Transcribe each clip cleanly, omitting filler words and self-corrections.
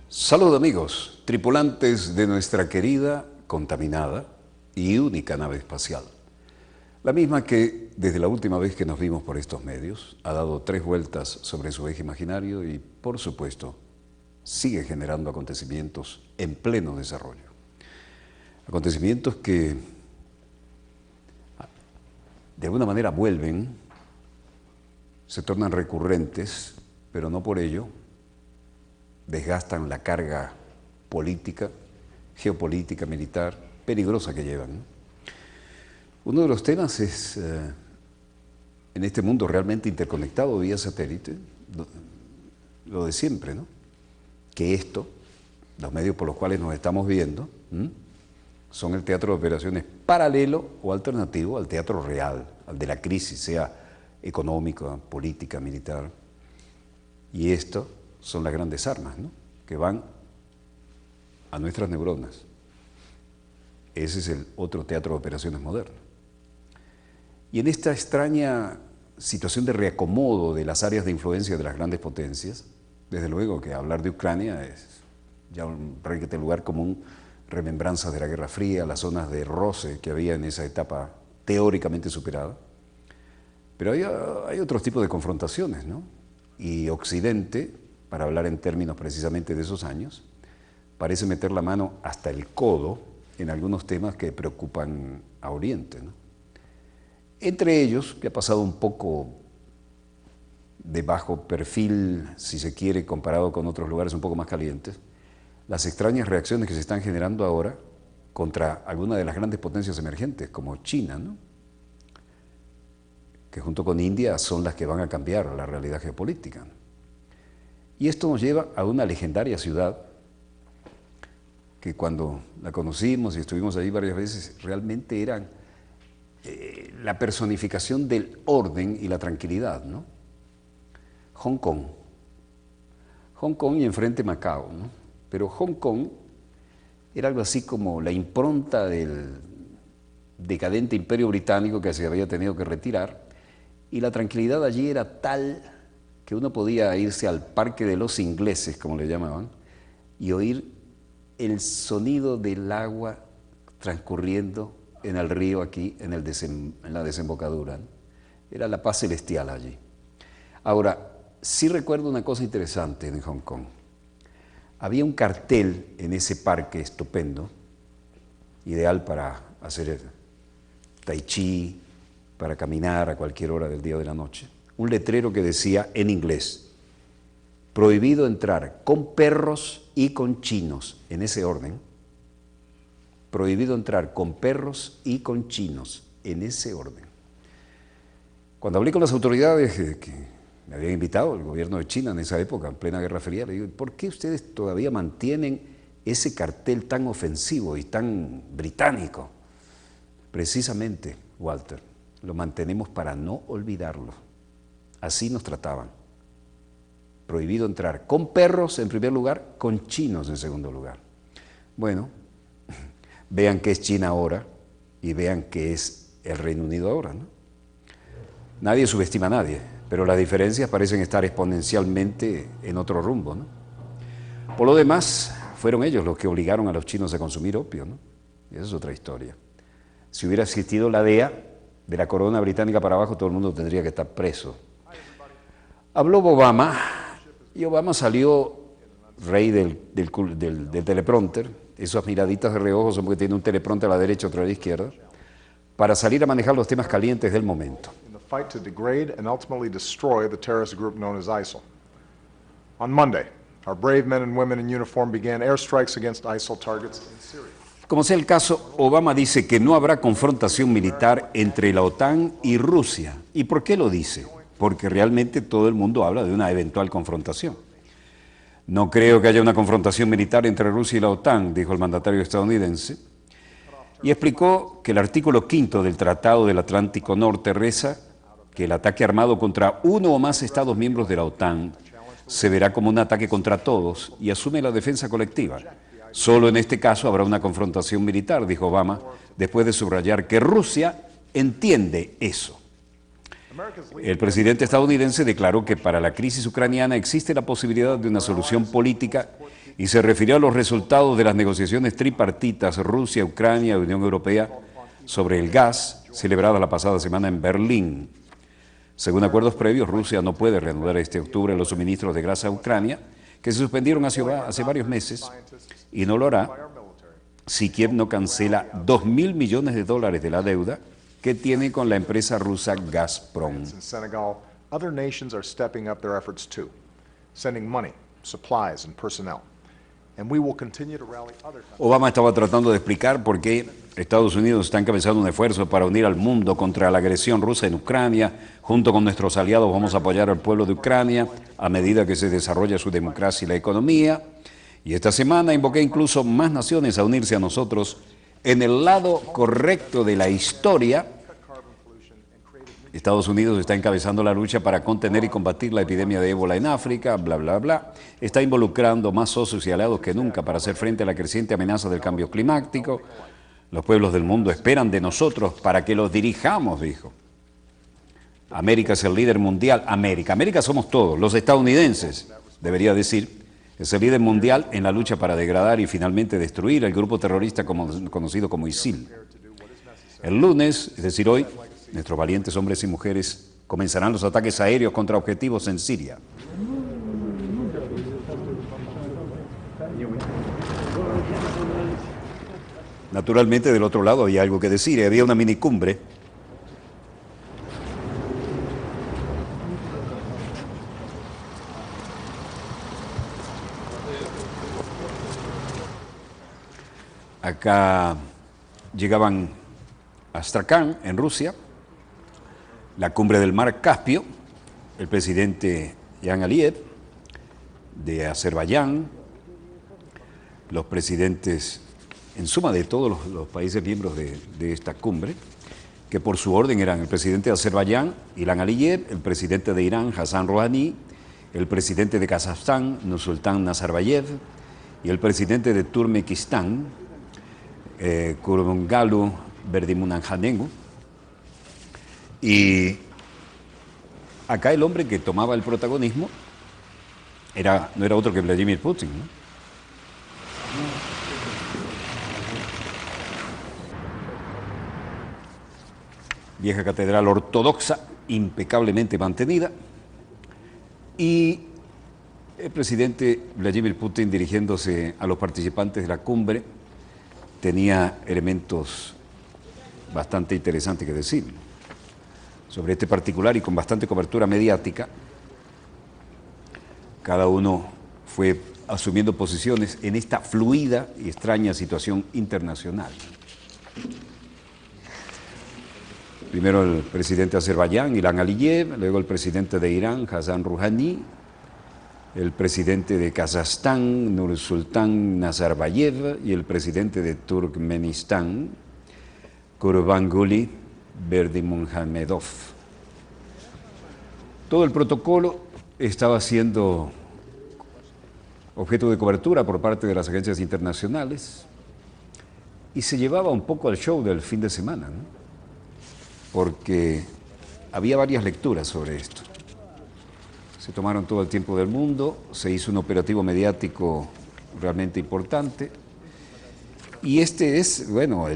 Salud amigos, tripulantes de nuestra querida, contaminada y única nave espacial. La misma que, desde la última vez que nos vimos por estos medios, ha dado 3 vueltas sobre su eje imaginario y, por supuesto, sigue generando acontecimientos en pleno desarrollo. Acontecimientos que, de alguna manera, vuelven, se tornan recurrentes, pero no por ello desgastan la carga política, geopolítica, militar, peligrosa que llevan, ¿no? Uno de los temas es, en este mundo realmente interconectado vía satélite, lo de siempre, ¿no? Que esto, los medios por los cuales nos estamos viendo, son el teatro de operaciones paralelo o alternativo al teatro real, al de la crisis, sea económica, política, militar. Y esto son las grandes armas, ¿no? Que van a nuestras neuronas. Ese es el otro teatro de operaciones moderno. Y en esta extraña situación de reacomodo de las áreas de influencia de las grandes potencias, desde luego que hablar de Ucrania es ya un requete lugar común, remembranzas de la Guerra Fría, las zonas de roce que había en esa etapa teóricamente superada. Pero hay otros tipos de confrontaciones, ¿no? Y Occidente, para hablar en términos precisamente de esos años, parece meter la mano hasta el codo en algunos temas que preocupan a Oriente, ¿no? Entre ellos, que ha pasado un poco de bajo perfil, si se quiere, comparado con otros lugares un poco más calientes, las extrañas reacciones que se están generando ahora contra algunas de las grandes potencias emergentes, como China, ¿no? Que junto con India son las que van a cambiar la realidad geopolítica. Y esto nos lleva a una legendaria ciudad que cuando la conocimos y estuvimos allí varias veces, realmente eran la personificación del orden y la tranquilidad, ¿no? Hong Kong. Hong Kong y enfrente Macao, ¿no? Pero Hong Kong era algo así como la impronta del decadente imperio británico que se había tenido que retirar, y la tranquilidad allí era tal que uno podía irse al Parque de los Ingleses, como le llamaban, y oír el sonido del agua transcurriendo en el río aquí, en la desembocadura, ¿no? Era la paz celestial allí. Ahora, sí recuerdo una cosa interesante en Hong Kong. Había un cartel en ese parque estupendo, ideal para hacer tai chi, para caminar a cualquier hora del día o de la noche. Un letrero que decía en inglés: prohibido entrar con perros y con chinos, en ese orden. Prohibido entrar con perros y con chinos, en ese orden. Cuando hablé con las autoridades que me habían invitado, el gobierno de China en esa época, en plena Guerra Fría, le digo: ¿por qué ustedes todavía mantienen ese cartel tan ofensivo y tan británico? Precisamente, Walter, lo mantenemos para no olvidarlo. Así nos trataban. Prohibido entrar con perros en primer lugar, con chinos en segundo lugar. Bueno, vean qué es China ahora y vean qué es el Reino Unido ahora, ¿no? Nadie subestima a nadie, pero las diferencias parecen estar exponencialmente en otro rumbo, ¿no? Por lo demás, fueron ellos los que obligaron a los chinos a consumir opio, ¿no? Y esa es otra historia. Si hubiera existido la DEA, de la corona británica para abajo, todo el mundo tendría que estar preso. Habló Obama, y Obama salió rey del teleprompter. Esas miraditas de reojo son porque tiene un teleprompter a la derecha, otro a la izquierda, para salir a manejar los temas calientes del momento. Fight to degrade and ultimately destroy the terrorist group known as ISIL. On Monday, our brave men and women in uniform began airstrikes against ISIL targets in Syria. Como sea el caso, Obama dice que no habrá confrontación militar entre la OTAN y Rusia. ¿Y por qué lo dice? Porque realmente todo el mundo habla de una eventual confrontación. No creo que haya una confrontación militar entre Rusia y la OTAN, dijo el mandatario estadounidense, y explicó que el artículo 5 del Tratado del Atlántico Norte reza que el ataque armado contra uno o más Estados miembros de la OTAN se verá como un ataque contra todos y asume la defensa colectiva. Solo en este caso habrá una confrontación militar, dijo Obama, después de subrayar que Rusia entiende eso. El presidente estadounidense declaró que para la crisis ucraniana existe la posibilidad de una solución política y se refirió a los resultados de las negociaciones tripartitas Rusia, Ucrania y Unión Europea sobre el gas, celebradas la pasada semana en Berlín. Según acuerdos previos, Rusia no puede reanudar este octubre los suministros de gas a Ucrania, que se suspendieron hace varios meses, y no lo hará si Kiev no cancela $2.000 millones de la deuda que tiene con la empresa rusa Gazprom. In Senegal, other nations are stepping up their efforts too, sending money, supplies, and personnel. And we will continue to rally other countries. Obama estaba tratando de explicar por qué Estados Unidos está encabezando un esfuerzo para unir al mundo contra la agresión rusa en Ucrania. Junto con nuestros aliados vamos a apoyar al pueblo de Ucrania a medida que se desarrolla su democracia y la economía. Y esta semana invoqué incluso más naciones a unirse a nosotros en el lado correcto de la historia. Estados Unidos está encabezando la lucha para contener y combatir la epidemia de ébola en África, bla, bla, bla. Está involucrando más socios y aliados que nunca para hacer frente a la creciente amenaza del cambio climático. Los pueblos del mundo esperan de nosotros para que los dirijamos, dijo. América es el líder mundial. América somos todos. Los estadounidenses, debería decir, es el líder mundial en la lucha para degradar y finalmente destruir el grupo terrorista conocido como ISIL. El lunes, es decir hoy, nuestros valientes hombres y mujeres comenzarán los ataques aéreos contra objetivos en Siria. Naturalmente, del otro lado había algo que decir. Había una minicumbre acá. Llegaban a Astrakán, en Rusia, la cumbre del mar Caspio, el presidente Ilham Aliyev de Azerbaiyán, los presidentes en suma de todos los países miembros de esta cumbre, que por su orden eran el presidente de Azerbaiyán, Ilham Aliyev, el presidente de Irán, Hassan Rouhani, el presidente de Kazajstán, Nursultán Nazarbayev, y el presidente de Turkmenistán, Gurbanguly Berdimuhamedow. Y acá el hombre que tomaba el protagonismo no era otro que Vladimir Putin, ¿no? Vieja catedral ortodoxa, impecablemente mantenida, y el presidente Vladimir Putin, dirigiéndose a los participantes de la cumbre, tenía elementos bastante interesantes que decir sobre este particular, y con bastante cobertura mediática. Cada uno fue asumiendo posiciones en esta fluida y extraña situación internacional. Primero el presidente de Azerbaiyán, Ilham Aliyev, luego el presidente de Irán, Hassan Rouhani, el presidente de Kazajstán, Nursultán Nazarbayev, y el presidente de Turkmenistán, Gurbanguly Berdimuhamedow. Todo el protocolo estaba siendo objeto de cobertura por parte de las agencias internacionales y se llevaba un poco al show del fin de semana, ¿no? Porque había varias lecturas sobre esto. Se tomaron todo el tiempo del mundo, se hizo un operativo mediático realmente importante, y este es, bueno,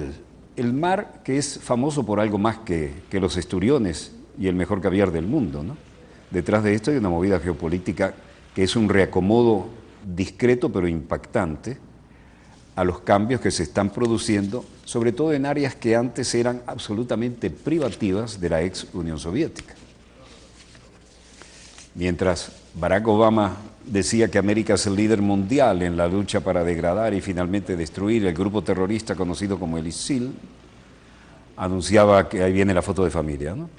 el mar que es famoso por algo más que los esturiones y el mejor caviar del mundo, ¿no? Detrás de esto hay una movida geopolítica que es un reacomodo discreto pero impactante a los cambios que se están produciendo, sobre todo en áreas que antes eran absolutamente privativas de la ex Unión Soviética. Mientras Barack Obama decía que América es el líder mundial en la lucha para degradar y finalmente destruir el grupo terrorista conocido como el ISIL, anunciaba que, ahí viene la foto de familia, ¿no?,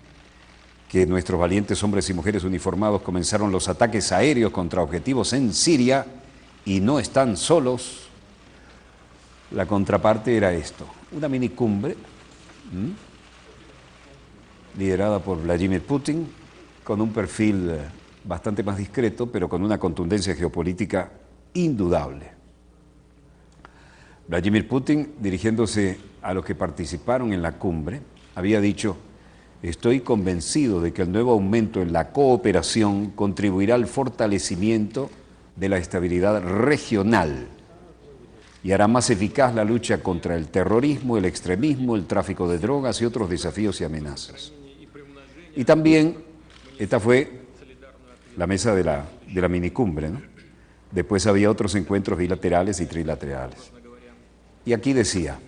que nuestros valientes hombres y mujeres uniformados comenzaron los ataques aéreos contra objetivos en Siria y no están solos. La contraparte era esto, una minicumbre liderada por Vladimir Putin, con un perfil bastante más discreto, pero con una contundencia geopolítica indudable. Vladimir Putin, dirigiéndose a los que participaron en la cumbre, había dicho: estoy convencido de que el nuevo aumento en la cooperación contribuirá al fortalecimiento de la estabilidad regional y hará más eficaz la lucha contra el terrorismo, el extremismo, el tráfico de drogas y otros desafíos y amenazas. Y también, esta fue la mesa de la minicumbre, ¿no? Después había otros encuentros bilaterales y trilaterales. Y aquí decía: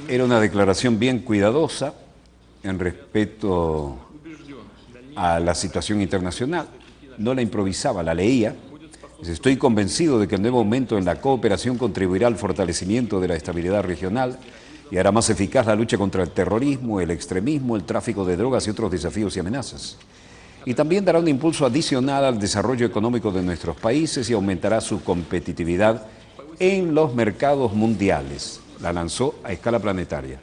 era una declaración bien cuidadosa en respeto a la situación internacional. No la improvisaba, la leía. Dice: estoy convencido de que el nuevo aumento en la cooperación contribuirá al fortalecimiento de la estabilidad regional y hará más eficaz la lucha contra el terrorismo, el extremismo, el tráfico de drogas y otros desafíos y amenazas. Y también dará un impulso adicional al desarrollo económico de nuestros países y aumentará su competitividad en los mercados mundiales. La lanzó a escala planetaria.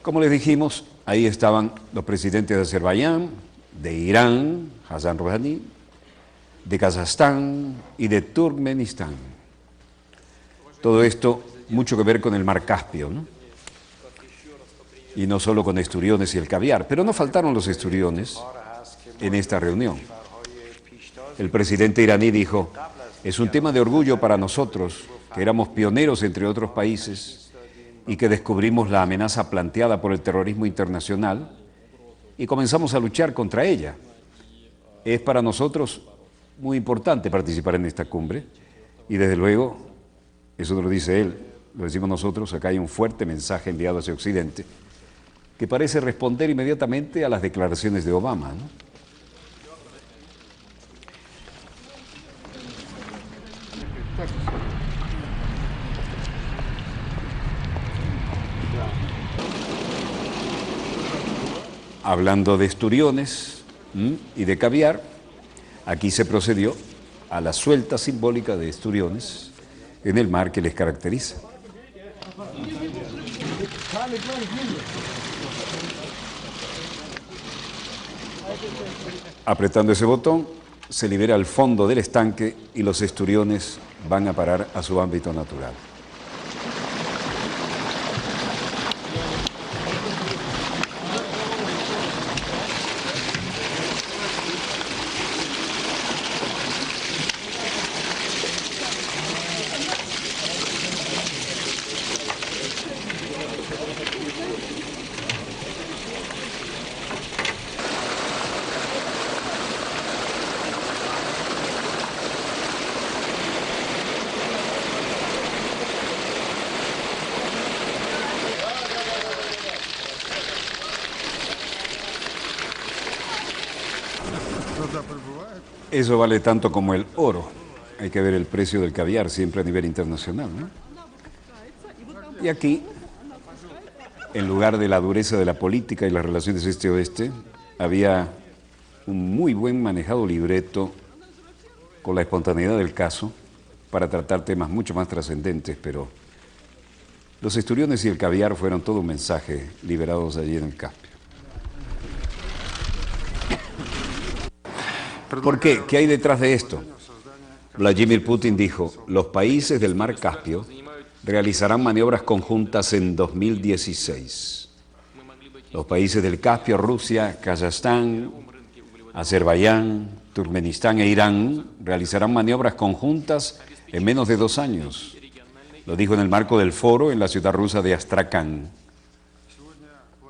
Como les dijimos, ahí estaban los presidentes de Azerbaiyán, de Irán, Hassan Rouhani, de Kazajstán y de Turkmenistán. Todo esto mucho que ver con el mar Caspio, ¿no? Y no solo con esturiones y el caviar, pero no faltaron los esturiones en esta reunión. El presidente iraní dijo: es un tema de orgullo para nosotros, que éramos pioneros entre otros países y que descubrimos la amenaza planteada por el terrorismo internacional y comenzamos a luchar contra ella. Es para nosotros muy importante participar en esta cumbre y desde luego, eso no lo dice él, lo decimos nosotros, acá hay un fuerte mensaje enviado hacia Occidente que parece responder inmediatamente a las declaraciones de Obama, ¿no? Hablando de esturiones y de caviar, aquí se procedió a la suelta simbólica de esturiones en el mar que les caracteriza. Apretando ese botón, se libera el fondo del estanque y los esturiones van a parar a su ámbito natural. Eso vale tanto como el oro. Hay que ver el precio del caviar siempre a nivel internacional, ¿no? Y aquí, en lugar de la dureza de la política y las relaciones este-oeste, había un muy buen manejado libreto con la espontaneidad del caso para tratar temas mucho más trascendentes, pero los esturiones y el caviar fueron todo un mensaje liberados allí en el Caspio. ¿Por qué? ¿Qué hay detrás de esto? Vladimir Putin dijo: los países del mar Caspio realizarán maniobras conjuntas en 2016. Los países del Caspio, Rusia, Kazajstán, Azerbaiyán, Turkmenistán e Irán realizarán maniobras conjuntas en menos de 2 años. Lo dijo en el marco del foro en la ciudad rusa de Astrakán,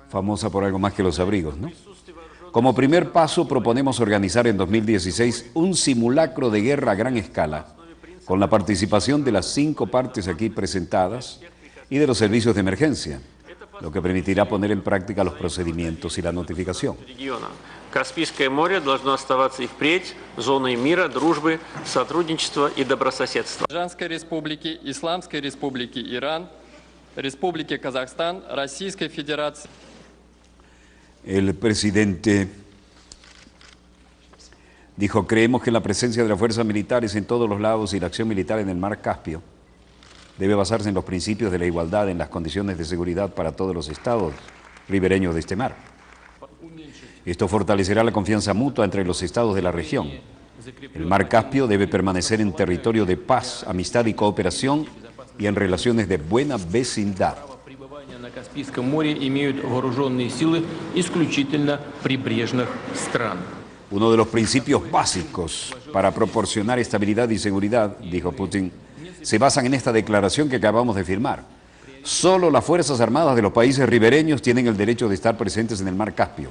famosa por algo más que los abrigos, ¿no? Como primer paso, proponemos organizar en 2016 un simulacro de guerra a gran escala, con la participación de las 5 partes aquí presentadas y de los servicios de emergencia, lo que permitirá poner en práctica los procedimientos y la notificación. Каспийское море должно оставаться и впредь зоной мира, дружбы, сотрудничества и добрососедства. Азербайджанской Республики, Исламской Республики Иран, Республики Казахстан, Российской Федерации. El presidente dijo: creemos que la presencia de las fuerzas militares en todos los lados y la acción militar en el mar Caspio debe basarse en los principios de la igualdad en las condiciones de seguridad para todos los estados ribereños de este mar. Esto fortalecerá la confianza mutua entre los estados de la región. El Mar Caspio debe permanecer en territorio de paz, amistad y cooperación y en relaciones de buena vecindad. Пребывание на Каспийском море имеют вооруженные силы исключительно прибрежных стран. Uno de los principios básicos para proporcionar estabilidad y seguridad, dijo Putin, se basan en esta declaración que acabamos de firmar. Solo las Fuerzas Armadas de los países ribereños tienen el derecho de estar presentes en el Mar Caspio.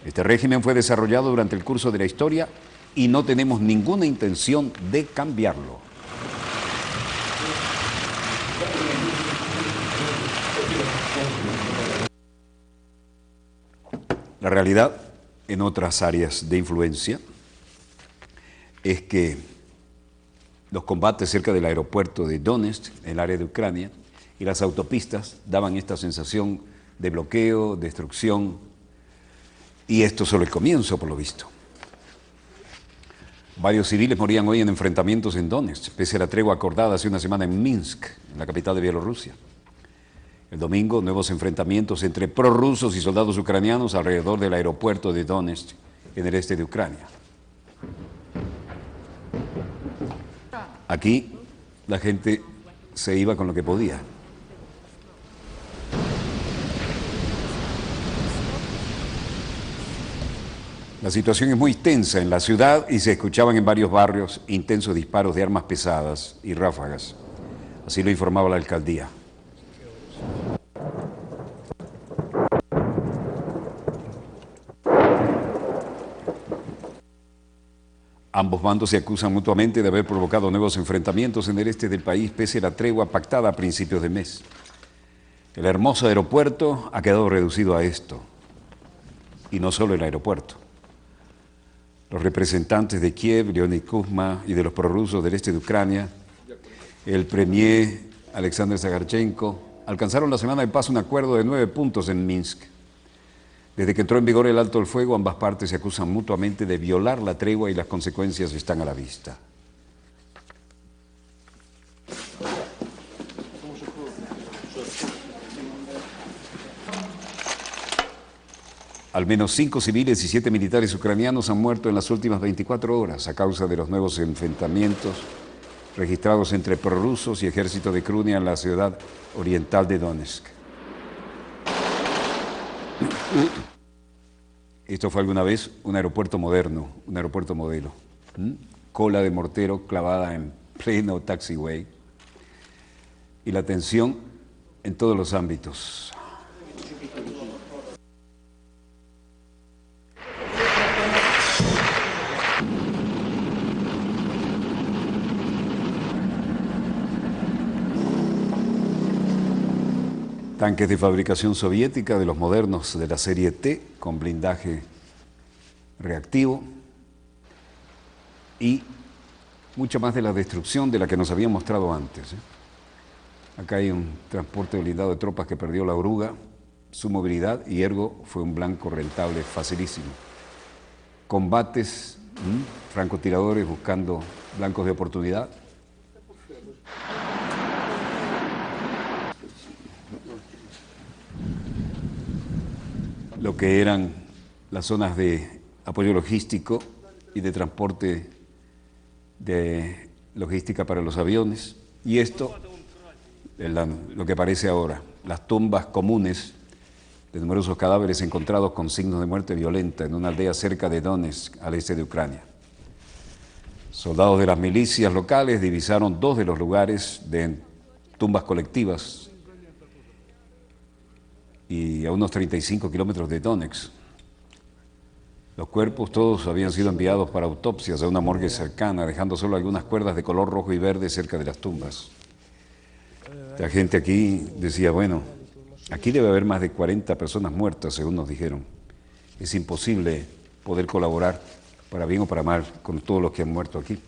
Este régimen fue desarrollado durante el curso de la historia y no tenemos ninguna intención de cambiarlo. La realidad en otras áreas de influencia es que los combates cerca del aeropuerto de Donetsk, en el área de Ucrania, y las autopistas daban esta sensación de bloqueo, destrucción, y esto es solo el comienzo, por lo visto. Varios civiles morían hoy en enfrentamientos en Donetsk, pese a la tregua acordada hace una semana en Minsk, en la capital de Bielorrusia. El domingo, nuevos enfrentamientos entre prorrusos y soldados ucranianos alrededor del aeropuerto de Donetsk, en el este de Ucrania. Aquí la gente se iba con lo que podía. La situación es muy tensa en la ciudad y se escuchaban en varios barrios intensos disparos de armas pesadas y ráfagas. Así lo informaba la alcaldía. Ambos bandos se acusan mutuamente de haber provocado nuevos enfrentamientos en el este del país pese a la tregua pactada a principios de mes. El hermoso aeropuerto ha quedado reducido a esto. Y no solo el aeropuerto. Los representantes de Kiev, Leonid Kuzma, y de los prorrusos del este de Ucrania, el premier Alexander Zagarchenko, alcanzaron la semana de paz un acuerdo de 9 puntos en Minsk. Desde que entró en vigor el alto el fuego, ambas partes se acusan mutuamente de violar la tregua y las consecuencias están a la vista. Al menos 5 civiles y 7 militares ucranianos han muerto en las últimas 24 horas a causa de los nuevos enfrentamientos registrados entre prorrusos y ejército de Crimea en la ciudad oriental de Donetsk. Esto fue alguna vez un aeropuerto moderno, un aeropuerto modelo. Cola de mortero clavada en pleno taxiway y la tensión en todos los ámbitos. Tanques de fabricación soviética de los modernos de la serie T con blindaje reactivo y mucha más de la destrucción de la que nos habían mostrado antes. Acá hay un transporte blindado de tropas que perdió la oruga, su movilidad y ergo fue un blanco rentable facilísimo. Combates, francotiradores buscando blancos de oportunidad. Lo que eran las zonas de apoyo logístico y de transporte de logística para los aviones. Y esto, lo que aparece ahora, las tumbas comunes de numerosos cadáveres encontrados con signos de muerte violenta en una aldea cerca de Donetsk, al este de Ucrania. Soldados de las milicias locales divisaron 2 de los lugares de tumbas colectivas y a unos 35 kilómetros de Donetsk. Los cuerpos todos habían sido enviados para autopsias a una morgue cercana, dejando solo algunas cuerdas de color rojo y verde cerca de las tumbas. La gente aquí decía, bueno, aquí debe haber más de 40 personas muertas, según nos dijeron. Es imposible poder colaborar, para bien o para mal, con todos los que han muerto aquí.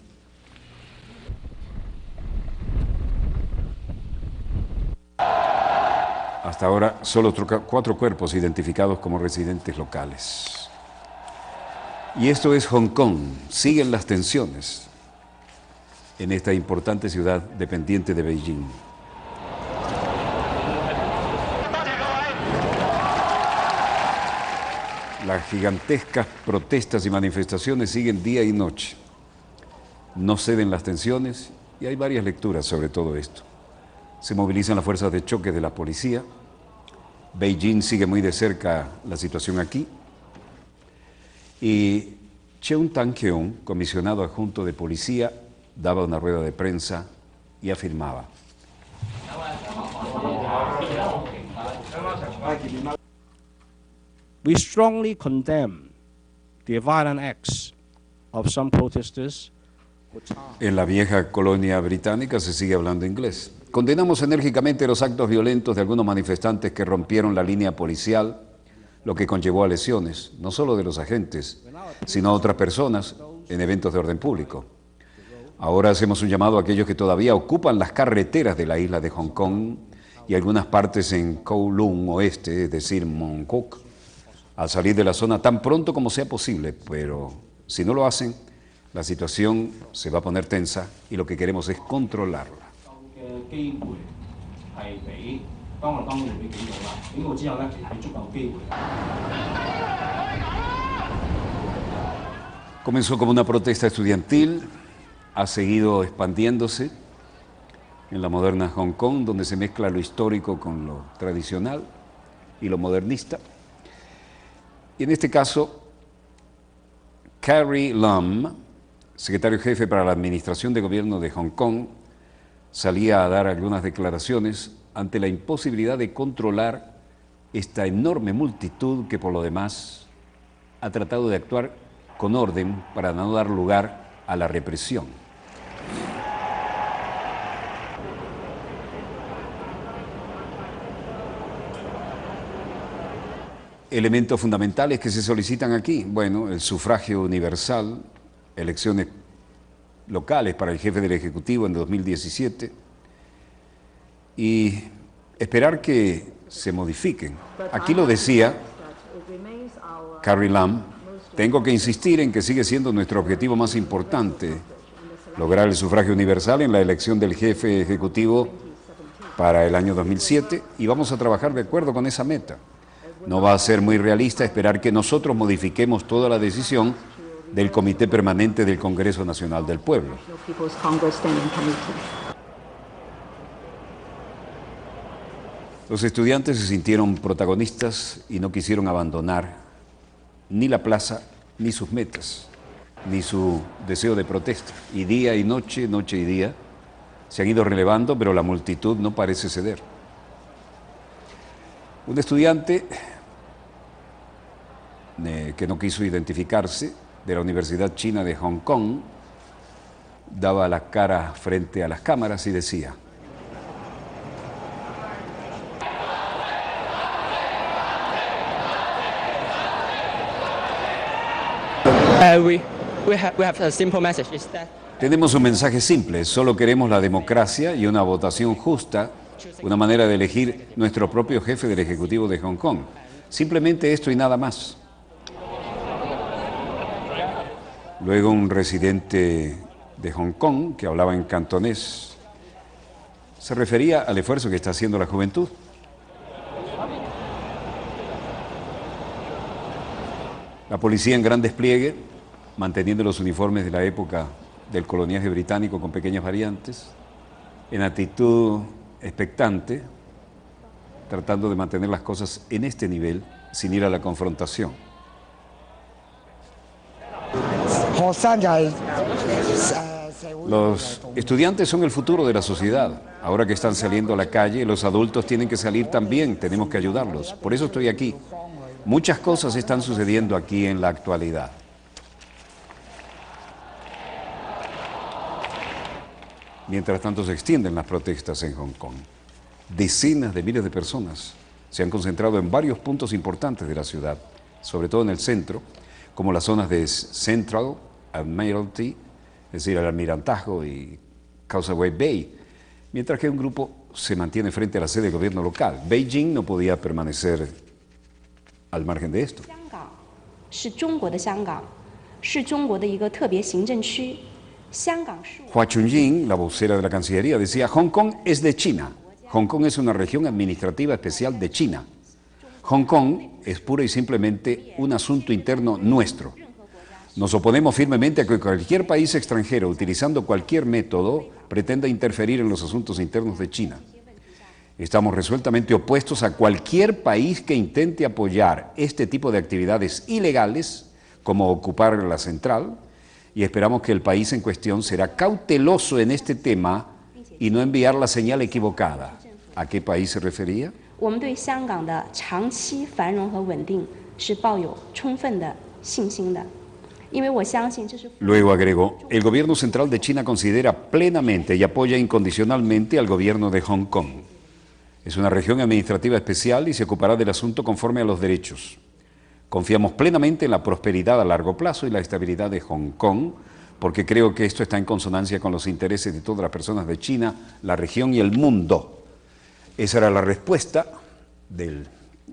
Hasta ahora, solo 4 cuerpos identificados como residentes locales. Y esto es Hong Kong. Siguen las tensiones en esta importante ciudad dependiente de Beijing. Las gigantescas protestas y manifestaciones siguen día y noche. No ceden las tensiones y hay varias lecturas sobre todo esto. Se movilizan las fuerzas de choque de la policía. Beijing sigue muy de cerca la situación aquí. Y Cheung Tan-keong, comisionado adjunto de policía, daba una rueda de prensa y afirmaba: We strongly condemn the violent acts of some protesters. En la vieja colonia británica se sigue hablando inglés. Condenamos enérgicamente los actos violentos de algunos manifestantes que rompieron la línea policial, lo que conllevó a lesiones, no solo de los agentes, sino a otras personas en eventos de orden público. Ahora hacemos un llamado a aquellos que todavía ocupan las carreteras de la isla de Hong Kong y algunas partes en Kowloon Oeste, es decir, Mong Kok, a salir de la zona tan pronto como sea posible, pero si no lo hacen, la situación se va a poner tensa y lo que queremos es controlarla. Comenzó como una protesta estudiantil, ha seguido expandiéndose en la moderna Hong Kong, donde se mezcla lo histórico con lo tradicional y lo modernista. Y en este caso, Carrie Lam, secretario jefe para la Administración de Gobierno de Hong Kong, salía a dar algunas declaraciones ante la imposibilidad de controlar esta enorme multitud que por lo demás ha tratado de actuar con orden para no dar lugar a la represión. Elementos fundamentales que se solicitan aquí, bueno, el sufragio universal, elecciones locales para el jefe del Ejecutivo en 2017 y esperar que se modifiquen. Aquí lo decía Carrie Lam: tengo que insistir en que sigue siendo nuestro objetivo más importante lograr el sufragio universal en la elección del jefe ejecutivo para el año 2007 y vamos a trabajar de acuerdo con esa meta. No va a ser muy realista esperar que nosotros modifiquemos toda la decisión del Comité Permanente del Congreso Nacional del Pueblo. Los estudiantes se sintieron protagonistas y no quisieron abandonar ni la plaza, ni sus metas, ni su deseo de protesta. Y día y noche, noche y día, se han ido relevando, pero la multitud no parece ceder. Un estudiante que no quiso identificarse, de la Universidad China de Hong Kong, daba la cara frente a las cámaras y decía: tenemos un mensaje simple, solo queremos la democracia y una votación justa, una manera de elegir nuestro propio jefe del Ejecutivo de Hong Kong. Simplemente esto y nada más. Luego un residente de Hong Kong, que hablaba en cantonés, se refería al esfuerzo que está haciendo la juventud. La policía en gran despliegue, manteniendo los uniformes de la época del coloniaje británico con pequeñas variantes, en actitud expectante, tratando de mantener las cosas en este nivel sin ir a la confrontación. Los estudiantes son el futuro de la sociedad. Ahora que están saliendo a la calle, los adultos tienen que salir también, tenemos que ayudarlos. Por eso estoy aquí. Muchas cosas están sucediendo aquí en la actualidad. Mientras tanto se extienden las protestas en Hong Kong. Decenas de miles de personas se han concentrado en varios puntos importantes de la ciudad, sobre todo en el centro, como las zonas de Central, Admiralty, es decir, el Almirantajo y Causeway Bay, mientras que un grupo se mantiene frente a la sede del gobierno local. Beijing no podía permanecer al margen de esto. Hua Chunying, la vocera de la Cancillería, decía: Hong Kong es de China. Hong Kong es una región administrativa especial de China. Hong Kong es pura y simplemente un asunto interno nuestro. Nos oponemos firmemente a que cualquier país extranjero, utilizando cualquier método, pretenda interferir en los asuntos internos de China. Estamos resueltamente opuestos a cualquier país que intente apoyar este tipo de actividades ilegales, como ocupar la central, y esperamos que el país en cuestión será cauteloso en este tema y no enviar la señal equivocada. ¿A qué país se refería? 我们对香港的长期繁荣和稳定是抱有充分的信心的，因为我相信这是。 Luego agregó, el gobierno central de China considera plenamente y apoya incondicionalmente al gobierno de Hong Kong. Es una región administrativa especial y se ocupará del asunto conforme a los derechos. Confiamos plenamente en la prosperidad a largo plazo y la estabilidad de Hong Kong, porque creo que esto está en consonancia con los intereses de todas las personas de China, la región y el mundo. Esa era la respuesta de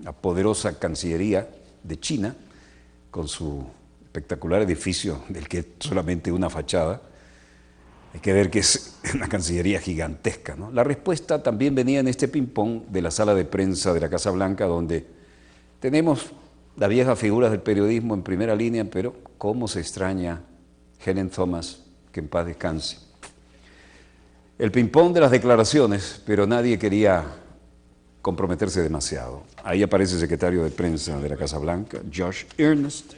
la poderosa Cancillería de China, con su espectacular edificio, del que es solamente una fachada. Hay que ver que es una Cancillería gigantesca, ¿no? La respuesta también venía en este ping-pong de la sala de prensa de la Casa Blanca, donde tenemos las viejas figuras del periodismo en primera línea, pero cómo se extraña Helen Thomas, que en paz descanse. El ping-pong de las declaraciones, pero nadie quería comprometerse demasiado. Ahí aparece el secretario de prensa de la Casa Blanca, Josh Earnest.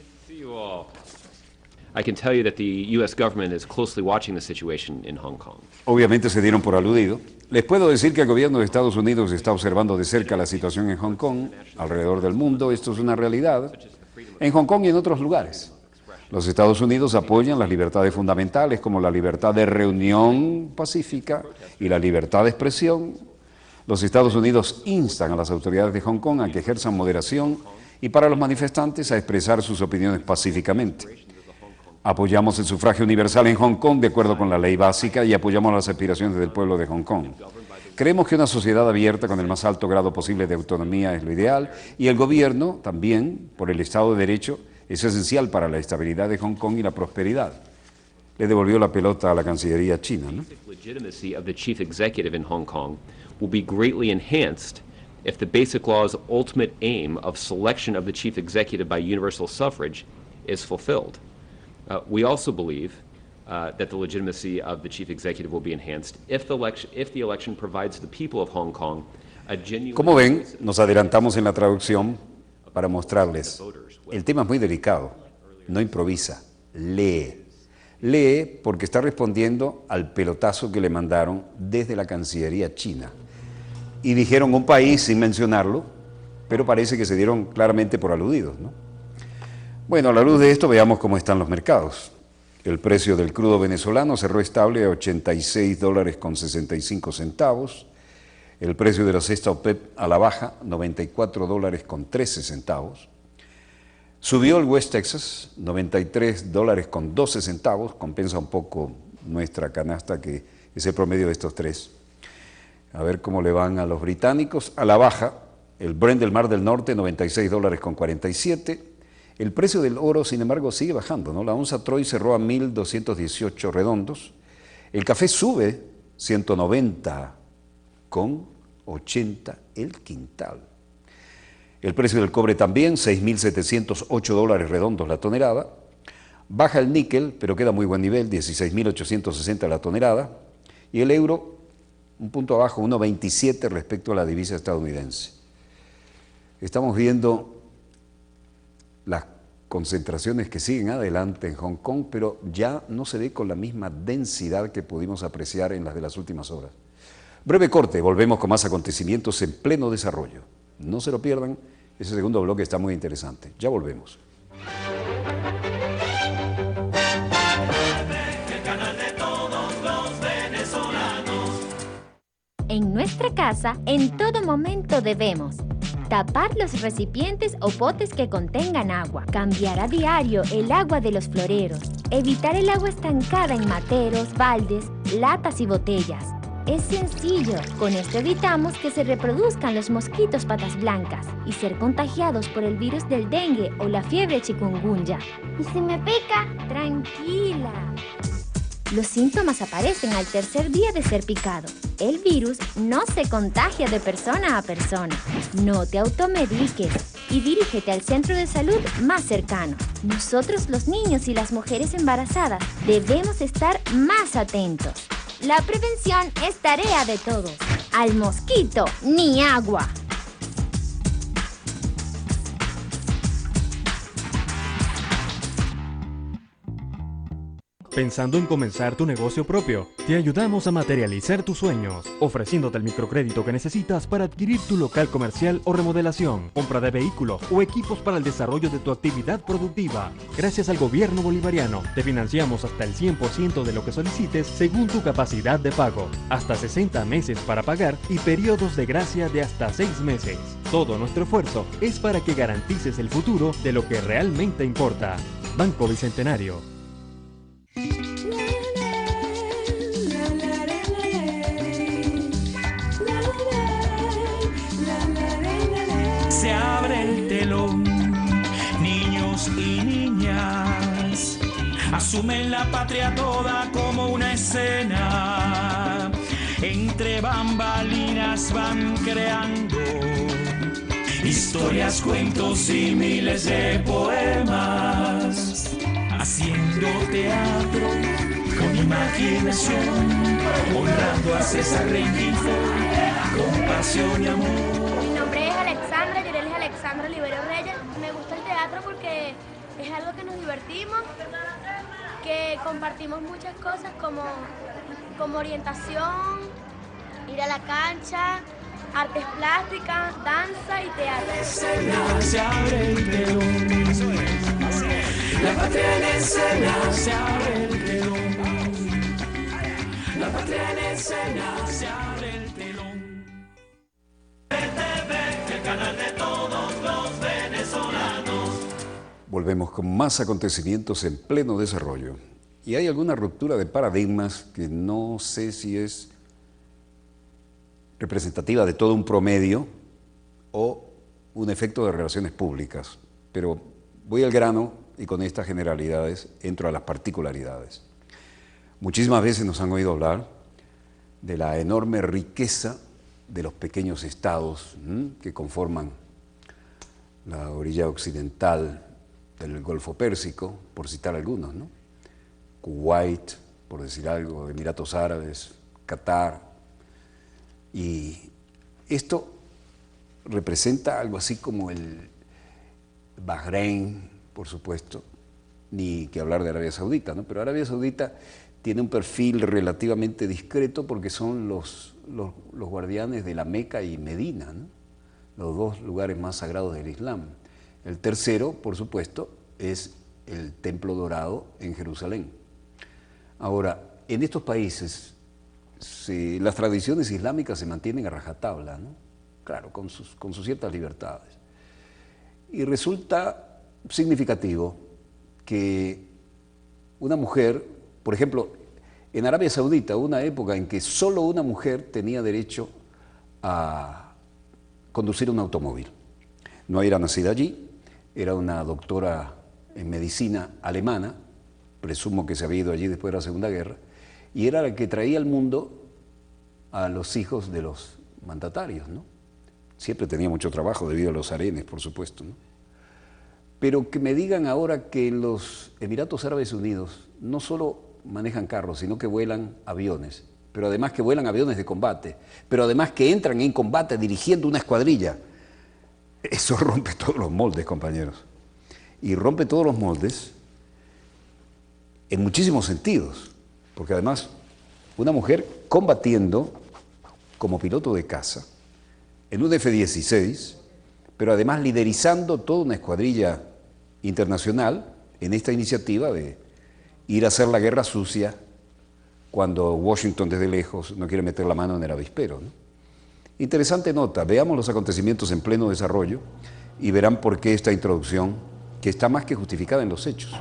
I can tell you that the U.S. government is closely watching the situation in Hong Kong. Obviamente se dieron por aludido. Les puedo decir que el gobierno de Estados Unidos está observando de cerca la situación en Hong Kong, alrededor del mundo. Esto es una realidad, en Hong Kong y en otros lugares. Los Estados Unidos apoyan las libertades fundamentales como la libertad de reunión pacífica y la libertad de expresión. Los Estados Unidos instan a las autoridades de Hong Kong a que ejerzan moderación y para los manifestantes a expresar sus opiniones pacíficamente. Apoyamos el sufragio universal en Hong Kong de acuerdo con la ley básica y apoyamos las aspiraciones del pueblo de Hong Kong. Creemos que una sociedad abierta con el más alto grado posible de autonomía es lo ideal y el gobierno también, por el Estado de Derecho, es esencial para la estabilidad de Hong Kong y la prosperidad. Le devolvió la pelota a la Cancillería china, ¿no? The legitimacy of the chief executive in Hong Kong will be greatly enhanced if the Basic Law's ultimate aim of selection of the chief executive by universal suffrage is fulfilled. We also believe that the legitimacy of the chief executive will be enhanced if the election provides the people of Hong Kong a genuine... Como ven, nos adelantamos en la traducción para mostrarles. El tema es muy delicado, no improvisa, lee. Lee porque está respondiendo al pelotazo que le mandaron desde la Cancillería china. Y dijeron un país sin mencionarlo, pero parece que se dieron claramente por aludidos, ¿no? Bueno, a la luz de esto veamos cómo están los mercados. El precio del crudo venezolano cerró estable a $86.65. El precio de la cesta OPEP a la baja, $94.13. Subió el West Texas, $93.12. Compensa un poco nuestra canasta, que es el promedio de estos tres. A ver cómo le van a los británicos. A la baja, el Brent del Mar del Norte, $96.47. El precio del oro, sin embargo, sigue bajando, ¿no? La onza Troy cerró a 1.218 redondos. El café sube 190,80 el quintal. El precio del cobre también, $6.708 redondos la tonelada. Baja el níquel, pero queda a muy buen nivel, 16.860 la tonelada. Y el euro, un punto abajo, 1.27 respecto a la divisa estadounidense. Estamos viendo las concentraciones que siguen adelante en Hong Kong, pero ya no se ve con la misma densidad que pudimos apreciar en las de las últimas horas. Breve corte, volvemos con más acontecimientos en pleno desarrollo. No se lo pierdan, ese segundo bloque está muy interesante. Ya volvemos. En nuestra casa, en todo momento debemos tapar los recipientes o potes que contengan agua, cambiar a diario el agua de los floreros, evitar el agua estancada en materos, baldes, latas y botellas. Es sencillo, con esto evitamos que se reproduzcan los mosquitos patas blancas y ser contagiados por el virus del dengue o la fiebre chikungunya. ¿Y si me pica? Tranquila. Los síntomas aparecen al tercer día de ser picado. El virus no se contagia de persona a persona. No te automediques y dirígete al centro de salud más cercano. Nosotros, los niños y las mujeres embarazadas, debemos estar más atentos. La prevención es tarea de todos. Al mosquito, ni agua. Pensando en comenzar tu negocio propio, te ayudamos a materializar tus sueños, ofreciéndote el microcrédito que necesitas para adquirir tu local comercial o remodelación, compra de vehículos o equipos para el desarrollo de tu actividad productiva. Gracias al gobierno bolivariano, te financiamos hasta el 100% de lo que solicites según tu capacidad de pago, hasta 60 meses para pagar y periodos de gracia de hasta 6 meses. Todo nuestro esfuerzo es para que garantices el futuro de lo que realmente importa. Banco Bicentenario. Se abre el telón, niños y niñas asumen la patria toda como una escena. Entre bambalinas van creando historias, cuentos y miles de poemas, haciendo teatro con imaginación, honrando a César Rengifo con pasión y amor. Mi nombre es Alexandra, Yurelis Alexandra Olivero Reyes. Me gusta el teatro porque es algo que nos divertimos, que compartimos muchas cosas como orientación, ir a la cancha, artes plásticas, danza y teatro. Se abre el telón, la patria en escena, se abre el telón, la patria en escena, se abre el telón. El canal de todos los venezolanos. Volvemos con más acontecimientos en pleno desarrollo. Y hay alguna ruptura de paradigmas que no sé si es representativa de todo un promedio o un efecto de relaciones públicas. Pero voy al grano y con estas generalidades entro a las particularidades. Muchísimas veces nos han oído hablar de la enorme riqueza de los pequeños estados que conforman la orilla occidental del Golfo Pérsico, por citar algunos, ¿no? Kuwait, por decir algo, Emiratos Árabes, Qatar. Y esto representa algo así como el Bahrein, por supuesto, ni que hablar de Arabia Saudita, ¿no? Pero Arabia Saudita tiene un perfil relativamente discreto porque son los guardianes de la Meca y Medina, ¿no? Los dos lugares más sagrados del Islam. El tercero, por supuesto, es el Templo Dorado en Jerusalén. Ahora, en estos países las tradiciones islámicas se mantienen a rajatabla, ¿no? Claro, con sus ciertas libertades. Y resulta significativo que una mujer, por ejemplo, en Arabia Saudita hubo una época en que solo una mujer tenía derecho a conducir un automóvil. No era nacida allí, era una doctora en medicina alemana, presumo que se había ido allí después de la Segunda Guerra, y era la que traía al mundo a los hijos de los mandatarios, ¿no? Siempre tenía mucho trabajo debido a los harenes, por supuesto, ¿no? Pero que me digan ahora que los Emiratos Árabes Unidos no solo manejan carros, sino que vuelan aviones, pero además que vuelan aviones de combate, pero además que entran en combate dirigiendo una escuadrilla. Eso rompe todos los moldes, compañeros. Y rompe todos los moldes en muchísimos sentidos, porque además una mujer combatiendo como piloto de caza en un F-16, pero además liderizando toda una escuadrilla internacional en esta iniciativa de ir a hacer la guerra sucia cuando Washington desde lejos no quiere meter la mano en el avispero, ¿no? Interesante nota, veamos los acontecimientos en pleno desarrollo y verán por qué esta introducción, que está más que justificada en los hechos.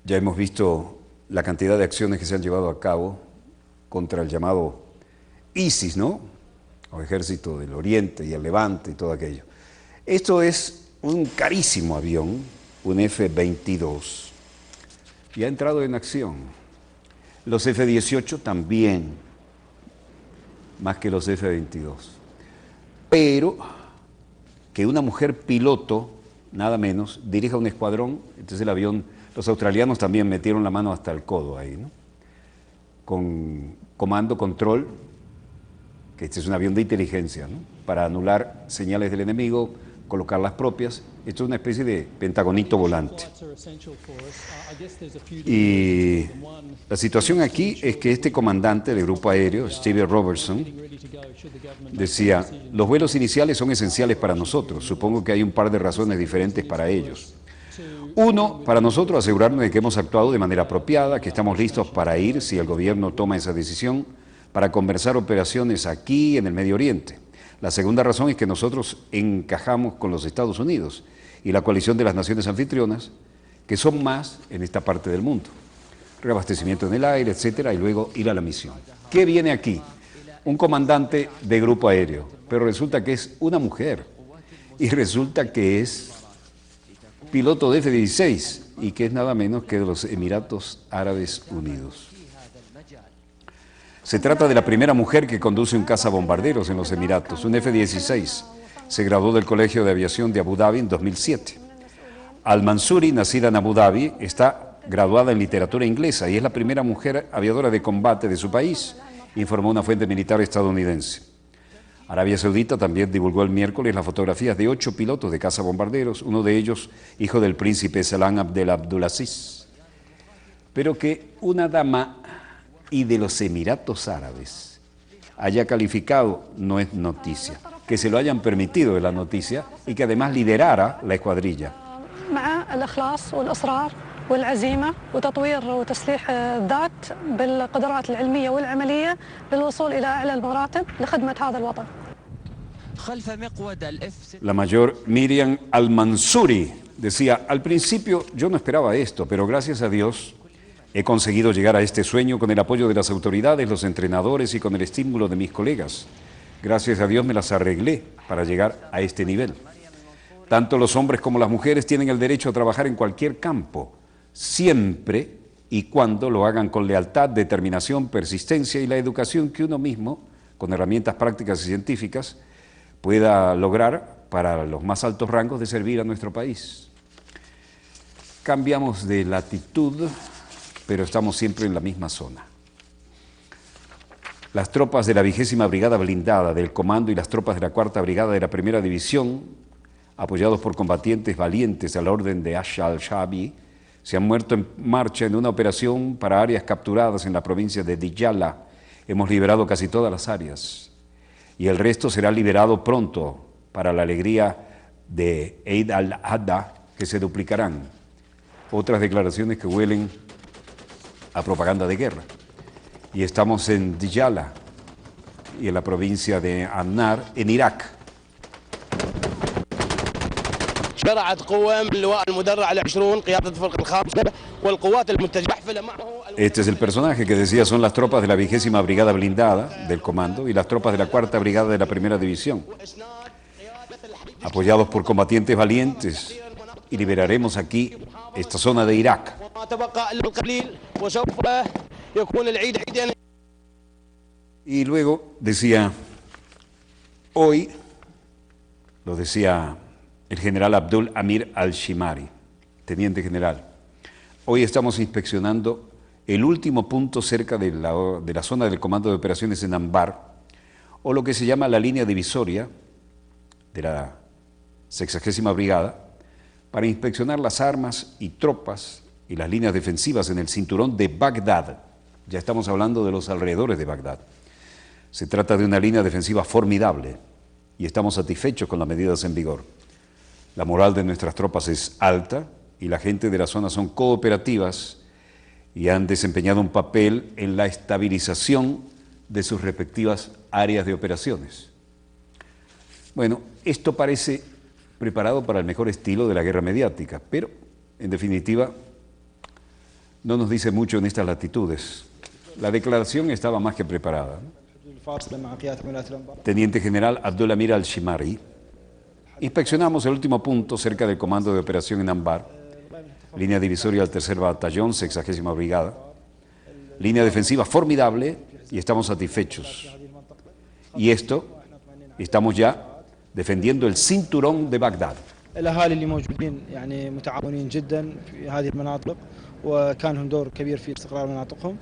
Ya hemos visto la cantidad de acciones que se han llevado a cabo contra el llamado ISIS, ¿no? O Ejército del Oriente y el Levante y todo aquello. Esto es un carísimo avión, un F-22, y ha entrado en acción. Los F-18 también más que los F-22. Pero que una mujer piloto, nada menos, dirija un escuadrón, entonces el avión, los australianos también metieron la mano hasta el codo ahí, ¿no? Con comando, control, que este es un avión de inteligencia, ¿no? Para anular señales del enemigo, colocar las propias. Esto es una especie de pentagonito volante. Y la situación aquí es que este comandante del grupo aéreo, Steve Robertson, decía, los vuelos iniciales son esenciales para nosotros. Supongo que hay un par de razones diferentes para ellos. Uno, para nosotros asegurarnos de que hemos actuado de manera apropiada, que estamos listos para ir si el gobierno toma esa decisión, para conversar operaciones aquí en el Medio Oriente. La segunda razón es que nosotros encajamos con los Estados Unidos y la coalición de las naciones anfitrionas, que son más en esta parte del mundo. Reabastecimiento en el aire, etcétera, y luego ir a la misión. ¿Qué viene aquí? Un comandante de grupo aéreo, pero resulta que es una mujer y resulta que es piloto de F-16 y que es nada menos que de los Emiratos Árabes Unidos. Se trata de la primera mujer que conduce un cazabombarderos en los Emiratos, un F-16. Se graduó del Colegio de Aviación de Abu Dhabi en 2007. Al-Mansouri, nacida en Abu Dhabi, está graduada en literatura inglesa y es la primera mujer aviadora de combate de su país, informó una fuente militar estadounidense. Arabia Saudita también divulgó el miércoles las fotografías de 8 pilotos de cazabombarderos, uno de ellos hijo del príncipe Salam Abdelaziz. Pero que una dama y de los Emiratos Árabes haya calificado no es noticia. Que se lo hayan permitido es la noticia y que además liderara la escuadrilla. والعزيمة وتطوير وتسليح الذات بالقدرات العلمية والعملية للوصول إلى أعلى المراتب لخدمة هذا الوطن. La mayor Miriam Al-Mansouri decía, al principio yo no esperaba esto, pero gracias a Dios he conseguido llegar a este sueño con el apoyo de las autoridades, los entrenadores y con el estímulo de mis colegas. Gracias a Dios me las arreglé para llegar a este nivel. Tanto los hombres como las mujeres tienen el derecho a trabajar en cualquier campo, siempre y cuando lo hagan con lealtad, determinación, persistencia y la educación que uno mismo, con herramientas prácticas y científicas, pueda lograr para los más altos rangos de servir a nuestro país. Cambiamos de latitud, pero estamos siempre en la misma zona. Las tropas de la 20ª Brigada Blindada del Comando y las tropas de la 4ª Brigada de la Primera División, apoyados por combatientes valientes a la orden de Asha al-Shabi, se han muerto en marcha en una operación para áreas capturadas en la provincia de Diyala. Hemos liberado casi todas las áreas y el resto será liberado pronto para la alegría de Eid al-Adha, que se duplicarán. Otras declaraciones que huelen a propaganda de guerra. Y estamos en Diyala y en la provincia de Annar, en Irak. Este es el personaje que decía son las tropas de la 20ª Brigada Blindada del Comando y las tropas de la 4ª Brigada de la Primera División, apoyados por combatientes valientes, y liberaremos aquí esta zona de Irak. Y luego decía, hoy, lo decía el general Abdul Amir al-Shimari, teniente general, hoy estamos inspeccionando el último punto cerca de la zona del Comando de Operaciones en Anbar, o lo que se llama la línea divisoria de la 60ª Brigada, para inspeccionar las armas y tropas y las líneas defensivas en el cinturón de Bagdad. Ya estamos hablando de los alrededores de Bagdad. Se trata de una línea defensiva formidable y estamos satisfechos con las medidas en vigor. La moral de nuestras tropas es alta y la gente de la zona son cooperativas y han desempeñado un papel en la estabilización de sus respectivas áreas de operaciones. Bueno, esto parece preparado para el mejor estilo de la guerra mediática, pero en definitiva no nos dice mucho en estas latitudes. La declaración estaba más que preparada, ¿no? Teniente General Abdul Amir al-Shimari, inspeccionamos el último punto cerca del Comando de Operación en Anbar, línea divisoria al 3er Batallón, 60ª Brigada, línea defensiva formidable y estamos satisfechos. Y esto, estamos ya defendiendo el cinturón de Bagdad. الأهالي اللي موجودين يعني متعاونين جدا في هذه المناطق وكان لهم دور كبير في استقرار مناطقهم.